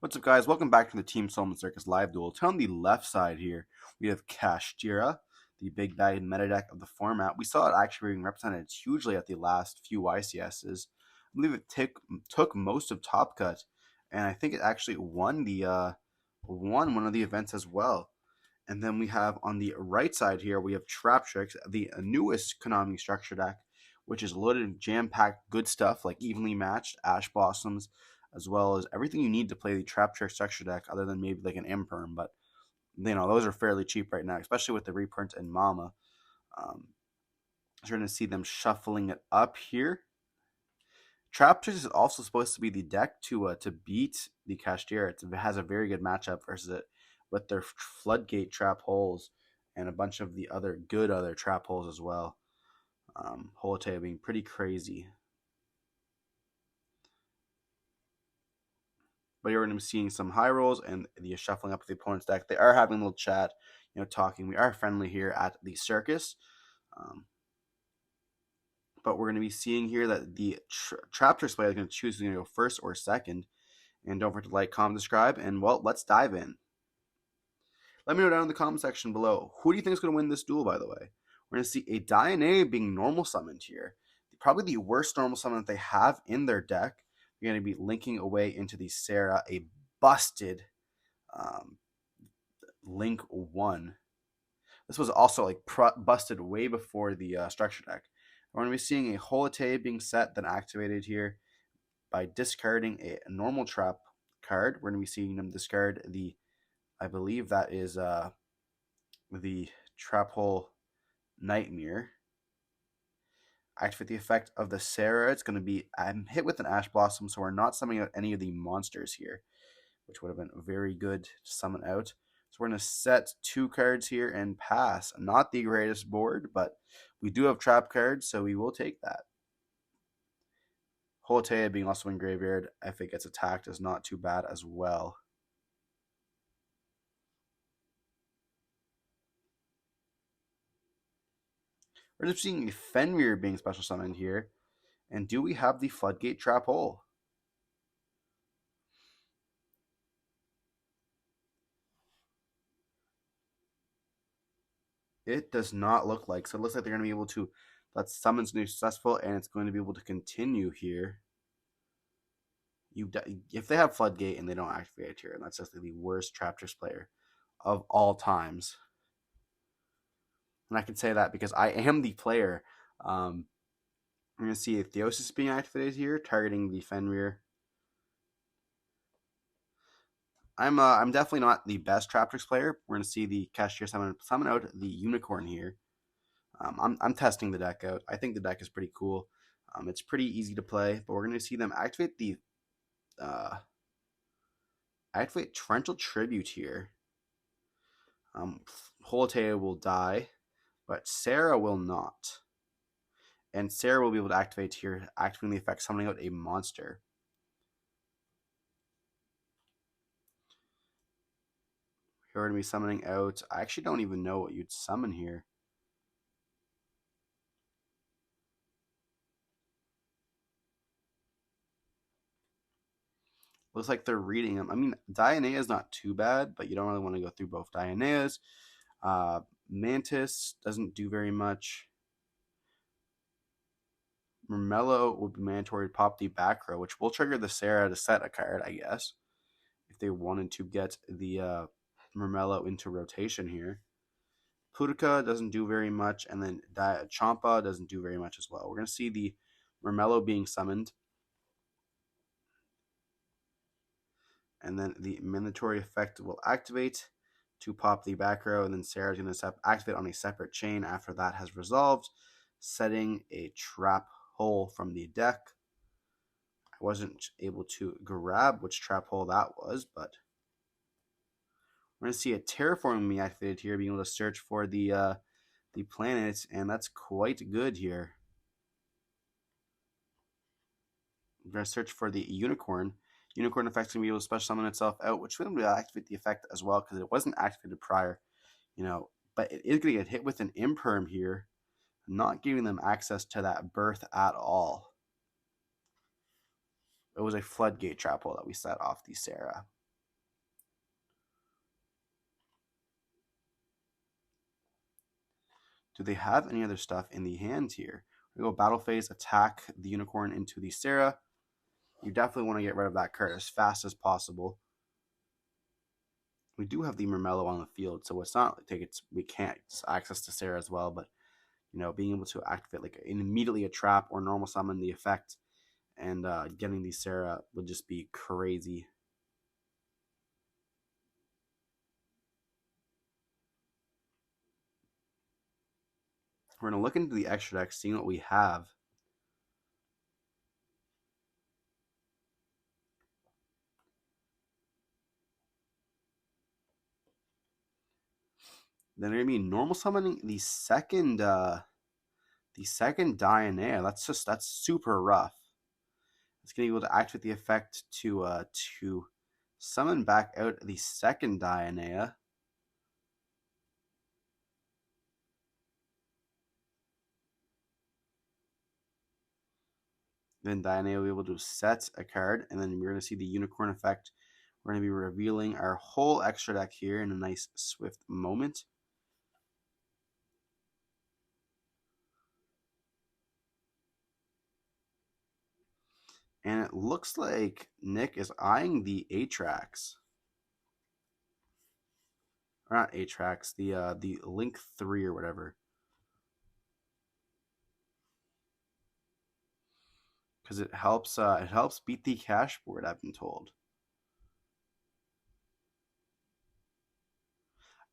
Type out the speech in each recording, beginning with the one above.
What's up, guys? Welcome back to the Team Solemn Circus live duel. On the left side here, we have Kashtira, the big bag meta deck of the format. We saw it actually being represented hugely at the last few YCSs. I believe it took most of Top Cut, and I think it actually won won one of the events as well. And then we have on the right side here, we have Traptrix, the newest Konami structure deck, which is loaded and jam-packed good stuff like evenly matched Ash Blossoms, as well as everything you need to play the Traptrix structure deck, other than maybe like an Imperm. But those are fairly cheap right now, especially with the reprint and Mama. So you're going to see them shuffling it up here. Traptrix is also supposed to be the deck to beat the Kashtira. It has a very good matchup versus it with their floodgate trap holes and a bunch of the other trap holes as well. Holotay being pretty crazy. But you're going to be seeing some high rolls and the shuffling up of the opponent's deck. They are having a little chat, talking. We are friendly here at the Circus. But we're going to be seeing here that the Traptrix player is going to choose who's going to go first or second. And don't forget to like, comment, subscribe, and well, let's dive in. Let me know down in the comment section below. Who do you think is going to win this duel, by the way? We're going to see a Diana being normal summoned here. Probably the worst normal summon that they have in their deck. You're going to be linking away into the Sarah, a busted Link 1. This was also like busted way before the structure deck. We're going to be seeing a Holotay being set, then activated here by discarding a normal trap card. We're going to be seeing them discard I believe that is the Trap Hole Nightmare. Activate the effect of the Sarah. It's going to be hit with an Ash Blossom, so we're not summoning out any of the monsters here, which would have been very good to summon out. So we're going to set 2 cards here and pass. Not the greatest board, but we do have trap cards, so we will take that. Holotay being also in graveyard, if it gets attacked, is not too bad as well. We're just seeing Fenrir being special summoned here. And do we have the Floodgate Trap Hole? It does not look like. So it looks like they're going to be able to let summons be successful, and it's going to be able to continue here. If they have Floodgate and they don't activate it here, and that's just the worst Traptrix player of all times. And I can say that because I am the player. I'm going to see if Theosis being activated here, targeting the Fenrir. I'm definitely not the best Traptrix player. We're going to see the Kashtira summon out the Unicorn here. I'm testing the deck out. I think the deck is pretty cool. It's pretty easy to play, but we're going to see them activate the Torrential Tribute here. Holotay will die, but Sarah will not. And Sarah will be able to activate here, activating the effect, summoning out a monster. Here we're going to be summoning out, I actually don't even know what you'd summon here. Looks like they're reading them. I mean, Diana is not too bad, but you don't really want to go through both Dianas. Mantis doesn't do very much. Mermello would be mandatory to pop the back row, which will trigger the Sarah to set a card, I guess, if they wanted to get the Mermello into rotation here. Pudica doesn't do very much, and then Champa doesn't do very much as well. We're going to see the Mermello being summoned. And then the mandatory effect will activate to pop the back row, and then Sarah's going to activate on a separate chain after that has resolved, setting a trap hole from the deck. I wasn't able to grab which trap hole that was, but we're going to see a terraforming being activated here, being able to search for the planets, and that's quite good here. We're going to search for the Unicorn. Unicorn effect is going to be able to special summon itself out, which will activate the effect as well because it wasn't activated prior, but it is going to get hit with an Imperm here, not giving them access to that birth at all. It was a Floodgate trap hole that we set off the Sarah. Do they have any other stuff in the hand here? We go battle phase, attack the unicorn into the Sarah. You definitely want to get rid of that card as fast as possible. We do have the Mermello on the field, so it's not like we can't access to Sarah as well, but being able to activate like immediately a trap or normal summon the effect and getting the Sarah would just be crazy. We're going to look into the extra deck, seeing what we have. Then they're going to be normal summoning the second Dianea. That's super rough. It's going to be able to activate the effect to summon back out the second Dianea. Then Dianea will be able to set a card, and then we're going to see the unicorn effect. We're going to be revealing our whole extra deck here in a nice swift moment. And it looks like Nick is eyeing the Atrax. Or not Atrax, the Link 3 or whatever. Because it helps beat the cash board, I've been told.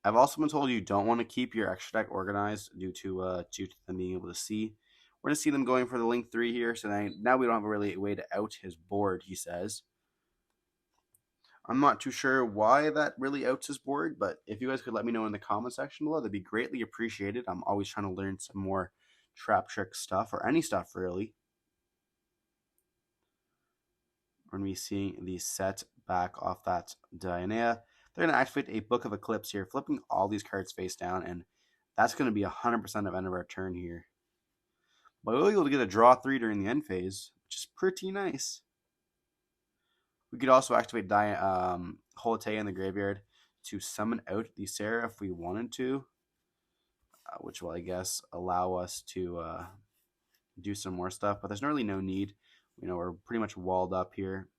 I've also been told you don't want to keep your extra deck organized due to them being able to see. We're going to see them going for the Link 3 here, so now we don't have really a way to out his board, he says. I'm not too sure why that really outs his board, but if you guys could let me know in the comment section below, that'd be greatly appreciated. I'm always trying to learn some more Traptrix stuff, or any stuff really. We're going to be seeing the set back off that Dianea. They're going to activate a Book of Eclipse here, flipping all these cards face down, and that's going to be 100% of end of our turn here. But we'll be able to get a draw 3 during the end phase, which is pretty nice. We could also activate Holote in the graveyard to summon out the Sarah if we wanted to, which will, I guess, allow us to do some more stuff. But there's really no need. We're pretty much walled up here.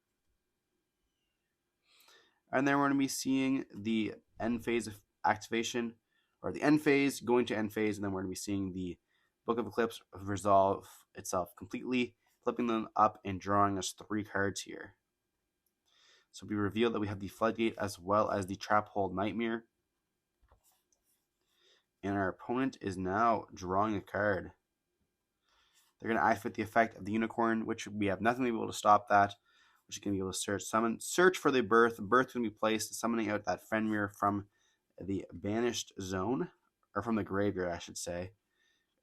And then we're going to be seeing the end phase of activation, or the end phase going to end phase, and then we're going to be seeing the Book of Eclipse resolve itself completely, flipping them up and drawing us 3 cards here. So we reveal that we have the Floodgate as well as the Trap Hole Nightmare. And our opponent is now drawing a card. They're going to activate the effect of the Unicorn, which we have nothing to be able to stop that, which is going to be able to search for the Birth. The Birth can be placed, summoning out that Fenrir from the banished zone, or from the graveyard, I should say.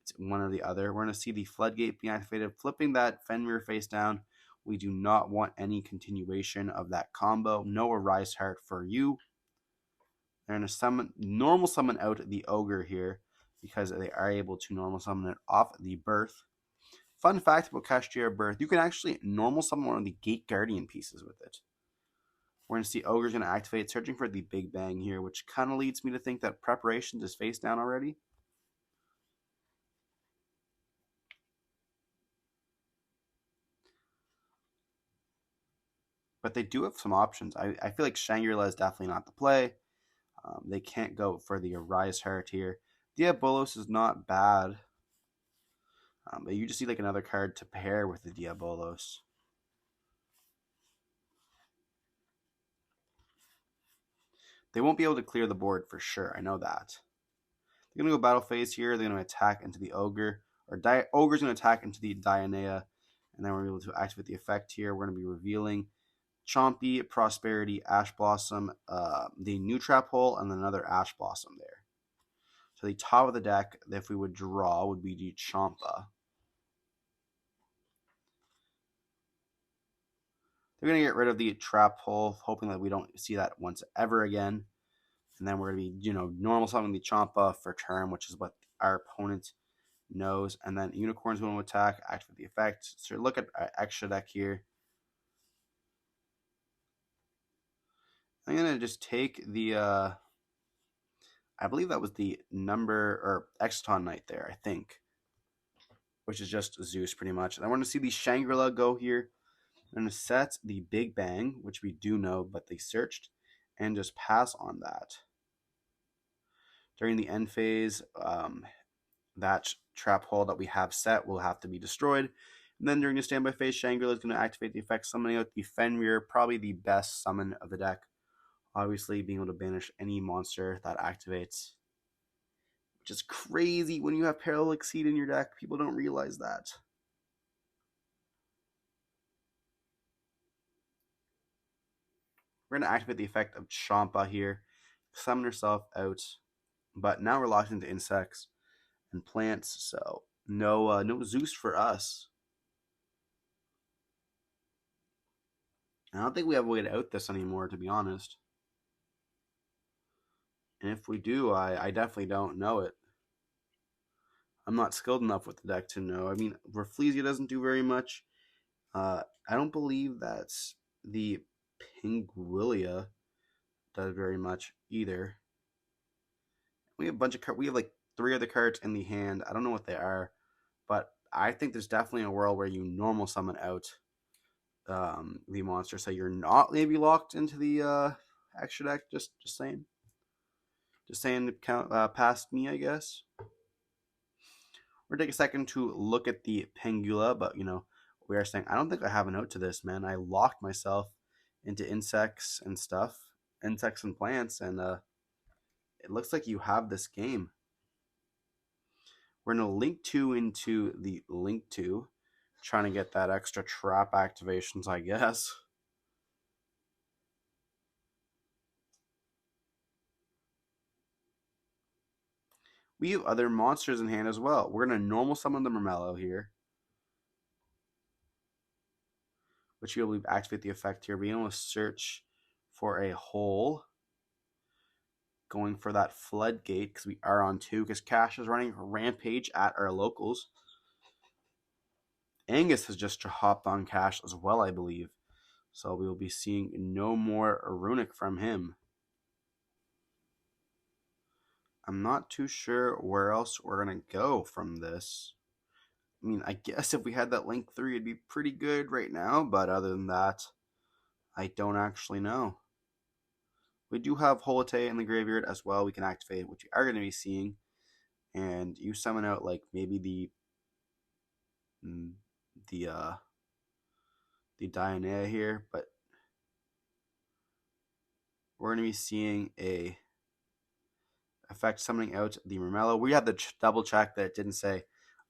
It's one or the other. We're going to see the Floodgate being activated, flipping that Fenrir face down. We do not want any continuation of that combo. No Arise Heart for you. They're going to normal summon out the Ogre here, because they are able to normal summon it off the Birth. Fun fact about Kashtira Birth, you can actually normal summon one of the Gate Guardian pieces with it. We're going to see Ogre's going to activate, searching for the Big Bang here, which kind of leads me to think that Preparations is face down already. But they do have some options. I feel like Shangri-La is definitely not the play. They can't go for the Arise Heart here. Diabolos is not bad. But you just need like another card to pair with the Diabolos. They won't be able to clear the board for sure. I know that. They're going to go battle phase here. They're going to attack into the Ogre. Ogre's going to attack into the Dianea. And then we're able to activate the effect here. We're going to be revealing Chompy, Prosperity, Ash Blossom, the new Trap Hole, and another Ash Blossom there. So the top of the deck, if we would draw, would be the Champa. They're going to get rid of the Trap Hole, hoping that we don't see that once ever again. And then we're going to be, normal summoning the Champa for turn, which is what our opponent knows. And then Unicorn's going to attack, activate the effect. So look at our extra deck here. I'm going to just take the I believe that was the number or Exton Knight there, I think, which is just Zeus pretty much. And I want to see the Shangri-La go here. I'm going to set the Big Bang, which we do know, but they searched, and just pass on that. During the end phase, that trap hole that we have set will have to be destroyed. And then during the standby phase, Shangri-La is going to activate the effect, summoning out the Fenrir, probably the best summon of the deck. Obviously, being able to banish any monster that activates, which is crazy when you have Parallel Exceed in your deck. People don't realize that. We're going to activate the effect of Champa here, summon herself out, but now we're locked into insects and plants, so no Zeus for us. I don't think we have a way to out this anymore, to be honest. And if we do, I definitely don't know it. I'm not skilled enough with the deck to know. I mean, Rafflesia doesn't do very much. I don't believe that the Pinguilia does very much either. We have a bunch of cards. We have like 3 other cards in the hand. I don't know what they are, but I think there's definitely a world where you normal summon out the monster, so you're not maybe locked into the extra deck. Just saying. Just saying to count past me, I guess. We're gonna take a second to look at the Pangula, but we are saying I don't think I have a note to this, man. I locked myself into insects and stuff, insects and plants, and it looks like you have this game. We're gonna link 2 into the link 2, trying to get that extra trap activations, I guess. We have other monsters in hand as well. We're going to normal summon the Mermello here, which you'll activate the effect here. Being able to search for a hole, going for that floodgate because we are on 2, because Cash is running Rampage at our locals. Angus has just hopped on Cash as well, I believe. So we will be seeing no more Runic from him. I'm not too sure where else we're going to go from this. I mean, I guess if we had that link 3, it'd be pretty good right now. But other than that, I don't actually know. We do have Holite in the graveyard as well. We can activate, which we are going to be seeing. And you summon out like maybe the Dionea here, but we're going to be seeing a effect summoning out the Mermello. We had to double check that it didn't say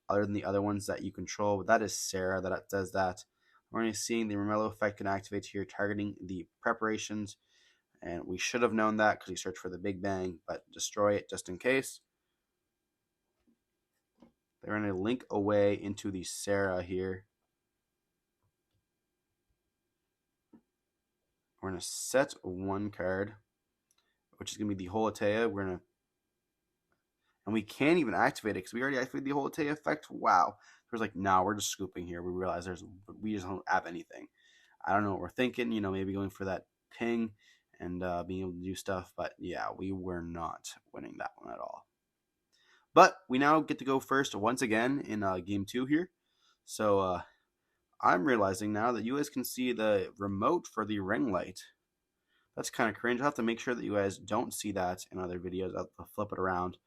other than the other ones that you control, but that is Sarah that does that. We're going to be seeing the Mermello effect can activate here, targeting the preparations, and we should have known that because we searched for the Big Bang, but destroy it just in case. They're going to link away into the Sarah here. We're going to set 1 card, which is going to be the Holatea. And we can't even activate it because we already activated the Holatea effect. Wow. There's like, no, we're just scooping here. We realize we just don't have anything. I don't know what we're thinking. Maybe going for that ping and being able to do stuff. But yeah, we were not winning that one at all. But we now get to go first once again in game 2 here. So I'm realizing now that you guys can see the remote for the ring light. That's kind of cringe. I'll have to make sure that you guys don't see that in other videos. I'll flip it around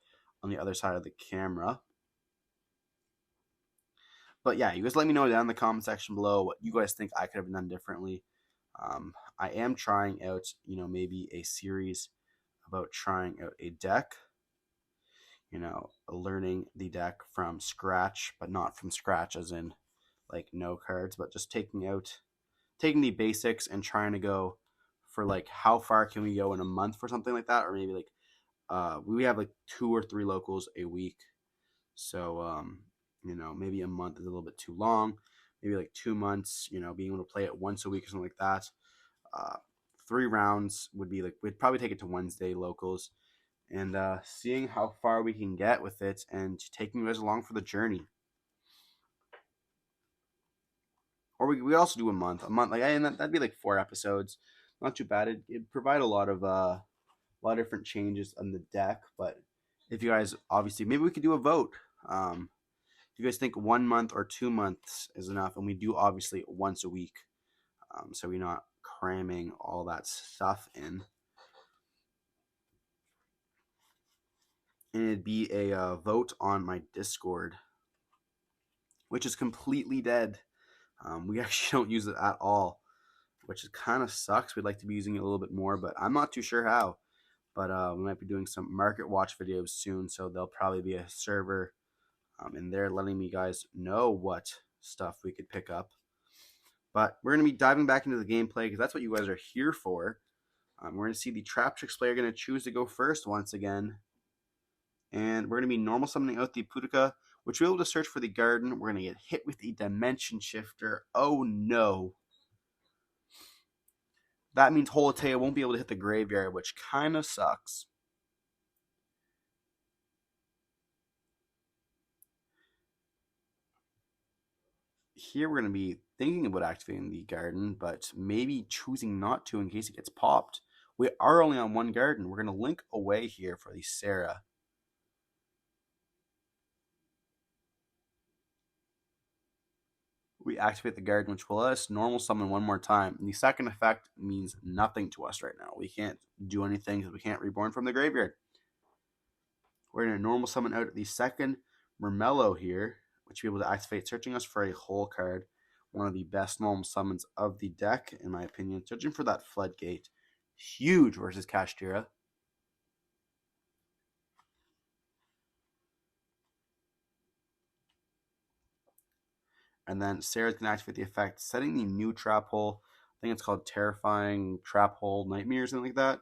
on the other side of the camera. But yeah, you guys let me know down in the comment section below what you guys think I could have done differently. I am trying out, maybe a series about trying out a deck. Learning the deck from scratch, but not from scratch as in like no cards, but just taking the basics and trying to go for like how far can we go in a month for something like that, or maybe like we have like 2 or 3 locals a week. So maybe a month is a little bit too long. Maybe like 2 months, being able to play it once a week or something like that. 3 rounds would be like, we'd probably take it to Wednesday locals, and seeing how far we can get with it and taking you guys along for the journey. Or we also do a month, like, and that'd be like 4 episodes. Not too bad. It'd provide a lot of a lot of different changes on the deck. But if you guys, obviously, maybe we could do a vote. If you guys think 1 month or 2 months is enough, and we do obviously once a week, so we're not cramming all that stuff in. And it'd be a vote on my Discord, which is completely dead. We actually don't use it at all, which kind of sucks. We'd like to be using it a little bit more, but I'm not too sure how. But we might be doing some market watch videos soon, so there'll probably be a server in there letting me guys know what stuff we could pick up. But we're going to be diving back into the gameplay because that's what you guys are here for. We're going to see the Traptrix player going to choose to go first once again. And we're going to be normal summoning out the Putika, which we'll be able to search for the garden. We're going to get hit with the Dimension Shifter. Oh no. That means Holotea won't be able to hit the graveyard, which kind of sucks. Here we're going to be thinking about activating the garden, but maybe choosing not to in case it gets popped. We are only on one garden. We're going to link away here for the Sarah. We activate the garden, which will let us normal summon one more time. And the second effect means nothing to us right now. We can't do anything because we can't reborn from the graveyard. We're going to normal summon out the second Mermello here, which will be able to activate, searching us for a whole card. One of the best normal summons of the deck, in my opinion. Searching for that Floodgate. Huge versus Kashtira. And then Sarah's going to activate the effect, setting the new trap hole. I think it's called Terrifying Trap Hole Nightmare or something like that.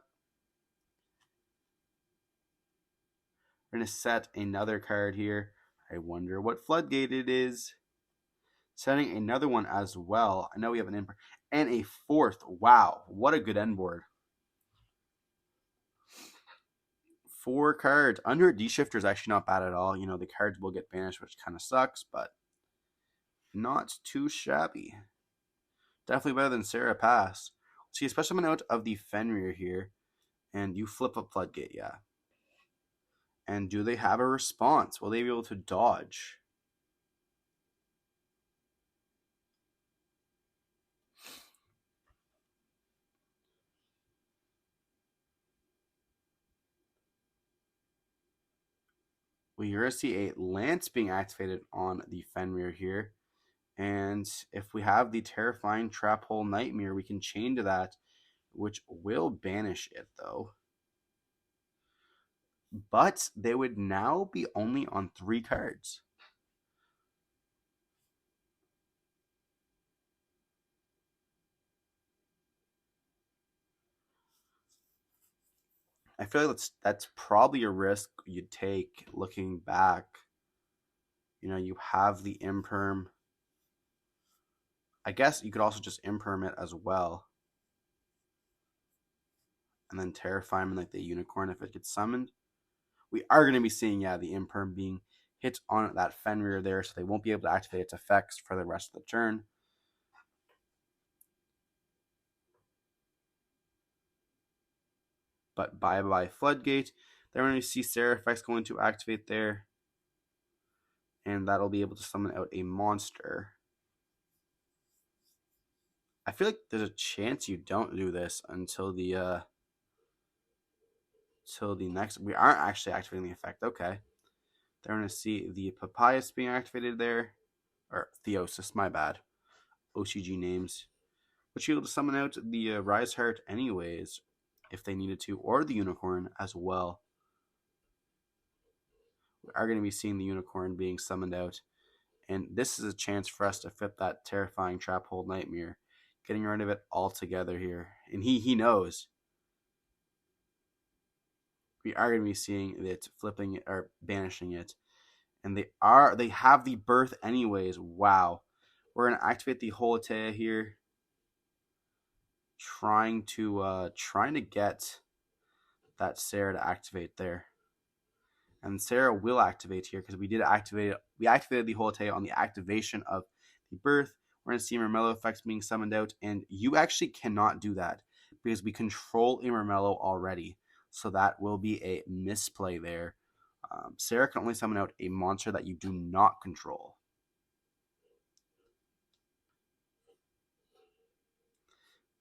We're going to set another card here. I wonder what Floodgate it is. Setting another one as well. I know we have an imprint. And a fourth. Wow, what a good end board. 4 cards. Under a D-Shifter is actually not bad at all. You know, the cards will get banished, which kind of sucks, but not too shabby. Definitely better than Sarah Pass. See a special amount of the Fenrir here. And you flip up Floodgate, yeah. And do they have a response? Will they be able to dodge? We're going to see a Lance being activated on the Fenrir here. And if we have the Terrifying Trap Hole Nightmare, we can chain to that, which will banish it, though. But they would now be only on 3 cards. I feel like that's probably a risk you'd take looking back. You know, you have the Imperm. I guess you could also just Imperm it as well. And then Terrify him like the Unicorn if it gets summoned. We are going to be seeing, yeah, the Imperm being hit on that Fenrir there, so they won't be able to activate its effects for the rest of the turn. But bye-bye Floodgate. Then we're going to see Seraphix going to activate there. And that'll be able to summon out a monster. I feel like there's a chance you don't do this until the next. We aren't actually activating the effect. Okay. They're going to see the Papyrus being activated there. Or Theosis, my bad. OCG names. But you'll be able to summon out the Rise Heart anyways, if they needed to, or the Unicorn as well. We are going to be seeing the Unicorn being summoned out. And this is a chance for us to flip that Terrifying Trap Hole Nightmare. Getting rid of it altogether here. And he knows. We are going to be seeing it flipping it or banishing it. And they have the birth anyways. Wow. We're going to activate the Holotea here. Trying to get that Sarah to activate there. And Sarah will activate here because we activated the Holotea on the activation of the birth. We're going to see Mermello effects being summoned out, and you actually cannot do that because we control a Mermello already. So that will be a misplay there. Sarah can only summon out a monster that you do not control.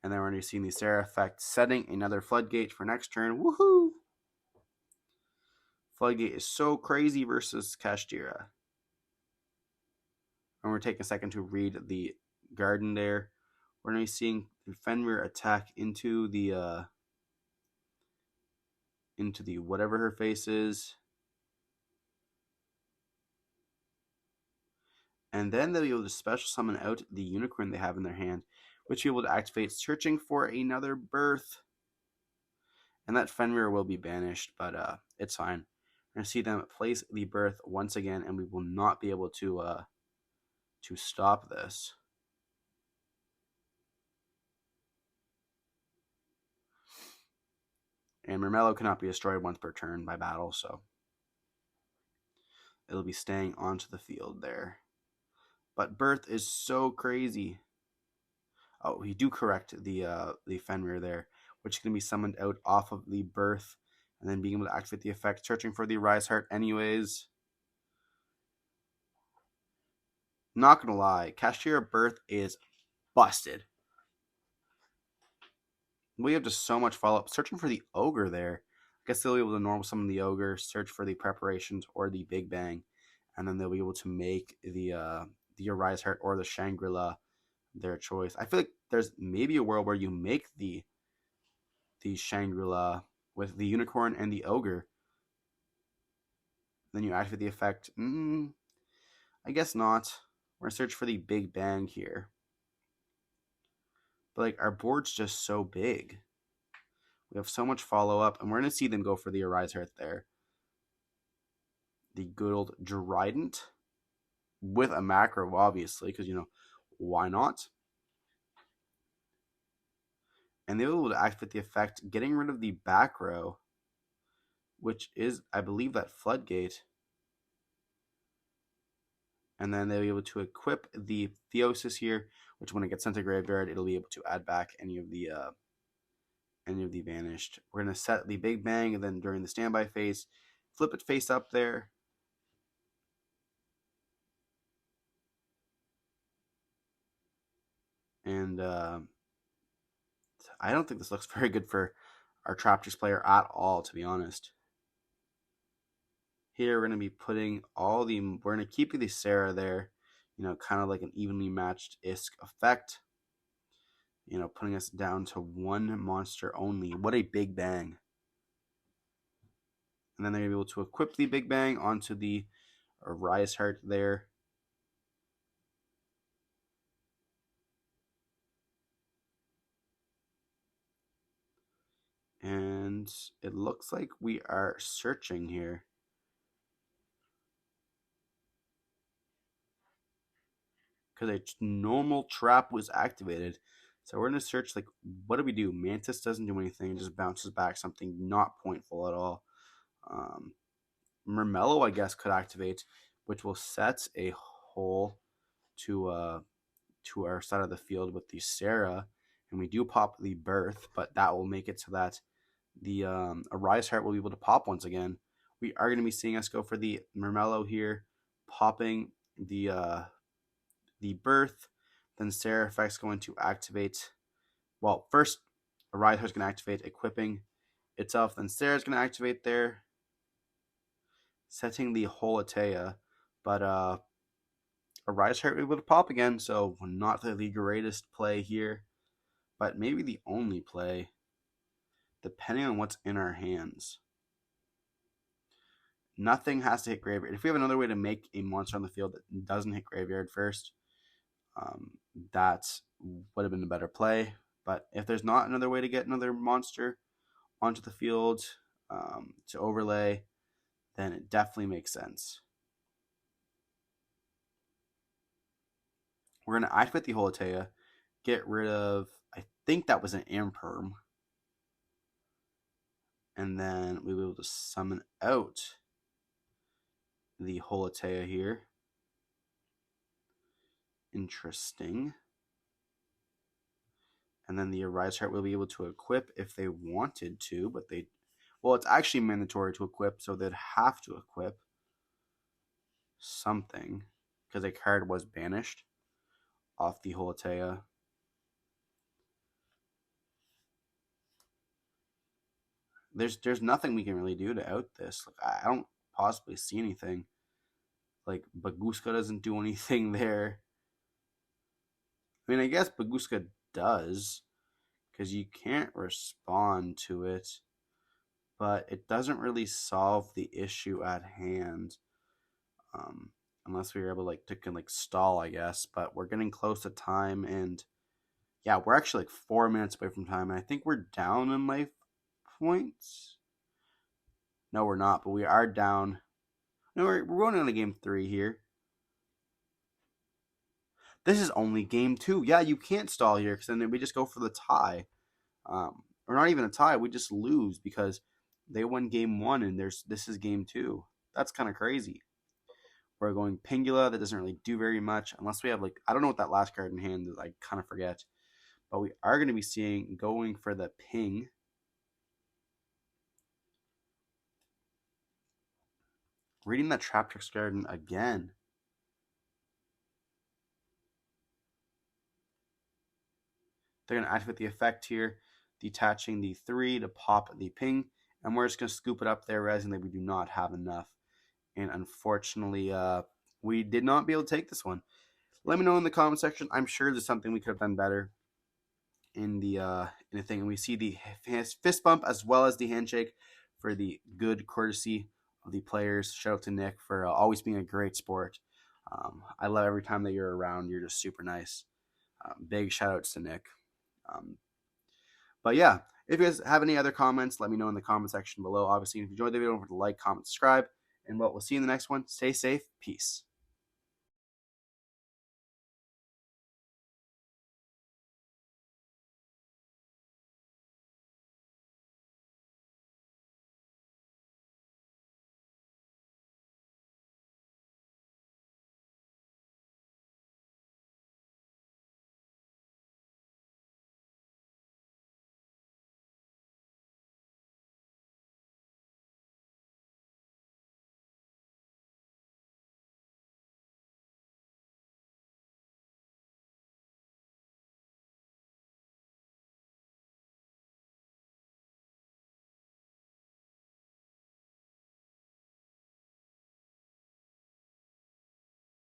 And then we're going to see the Sarah effect setting another Floodgate for next turn. Woohoo! Floodgate is so crazy versus Kashtira. And we're taking a second to read the garden there. We're going to be seeing the Fenrir attack into the whatever her face is. And then they'll be able to special summon out the unicorn they have in their hand, which will be able to activate searching for another birth. And that Fenrir will be banished, but it's fine. We're going to see them place the birth once again, and we will not be able to stop this. And Mermello cannot be destroyed once per turn by battle, so it'll be staying onto the field there. But birth is so crazy. Oh, we do correct the Fenrir there, which can be summoned out off of the birth, and then being able to activate the effect, searching for the Rise Heart anyways. Not gonna lie, Kashtira birth is busted. We have just so much follow-up. Searching for the Ogre there. I guess they'll be able to normal summon the Ogre, search for the Preparations or the Big Bang, and then they'll be able to make the Arise Heart or the Shangri-La their choice. I feel like there's maybe a world where you make the Shangri-La with the Unicorn and the Ogre. Then you activate the effect. I guess not. We're going to search for the Big Bang here. But like our board's just so big. We have so much follow-up, and we're going to see them go for the Arise Heart there. The good old Drident with a macro, obviously, because, why not? And they were able to activate the effect, getting rid of the back row, which is, I believe, that Floodgate. And then they'll be able to equip the Theosis here, which when it gets sent to graveyard, it'll be able to add back any of the banished. We're going to set the Big Bang, and then during the standby phase, flip it face up there. And I don't think this looks very good for our Traptrix player at all, to be honest. Here we're going to be putting we're going to keep the Sarah there, kind of like an evenly matched ISK effect. Putting us down to one monster only. What a Big Bang. And then they're able to equip the Big Bang onto the Rise Heart there. And it looks like we are searching here. Because a normal trap was activated. So we're going to search, like, what do we do? Mantis doesn't do anything. It just bounces back something not pointful at all. Mermello, I guess, could activate, which will set a hole to our side of the field with the Sarah. And we do pop the Birth, but that will make it so that the Arise Heart will be able to pop once again. We are going to be seeing us go for the Mermello here, popping the Birth. Then Sarah effect's going to activate. Well, first, Arise Heart's going to activate equipping itself. Then Sarah's going to activate there, setting the Holotea. But Arise Heart will be able to pop again, so not the greatest play here, but maybe the only play, depending on what's in our hands. Nothing has to hit graveyard. If we have another way to make a monster on the field that doesn't hit graveyard first, that would have been a better play. But if there's not another way to get another monster onto the field to overlay, then it definitely makes sense. We're going to activate the Holotea, get rid of, I think that was an Imperm, and then we'll be able to summon out the Holotea here. Interesting. And then the Arise Heart will be able to equip if they wanted to, but they Well, it's actually mandatory to equip, so they'd have to equip something because a card was banished off the Holotea. There's nothing we can really do to out this. Like, I don't possibly see anything. Like Baguska doesn't do anything there. I mean, I guess Baguska does because you can't respond to it, but it doesn't really solve the issue at hand. Unless we were able to stall, I guess. But we're getting close to time, and yeah, we're actually like 4 minutes away from time, and I think we're down in life points. No, we're not, but we are down. No, we're going into game 3 here. This is only game 2. Yeah, you can't stall here because then we just go for the tie. Or not even a tie. We just lose because they won game 1 and this is game 2. That's kind of crazy. We're going Pingula. That doesn't really do very much unless we have I don't know what that last card in hand is. I kind of forget. But we are going to be going for the ping. Reading that Traptrix Garden again. They're going to activate the effect here, detaching the 3 to pop the ping, and we're just going to scoop it up there, realizing that we do not have enough. And unfortunately, we did not be able to take this one. Let me know in the comment section. I'm sure there's something we could have done better in the thing. And we see the fist bump as well as the handshake for the good courtesy of the players. Shout out to Nick for always being a great sport. I love every time that you're around. You're just super nice. Big shout outs to Nick. But yeah, if you guys have any other comments, let me know in the comment section below. Obviously, if you enjoyed the video, don't forget to like, comment, subscribe. And we'll see you in the next one. Stay safe. Peace.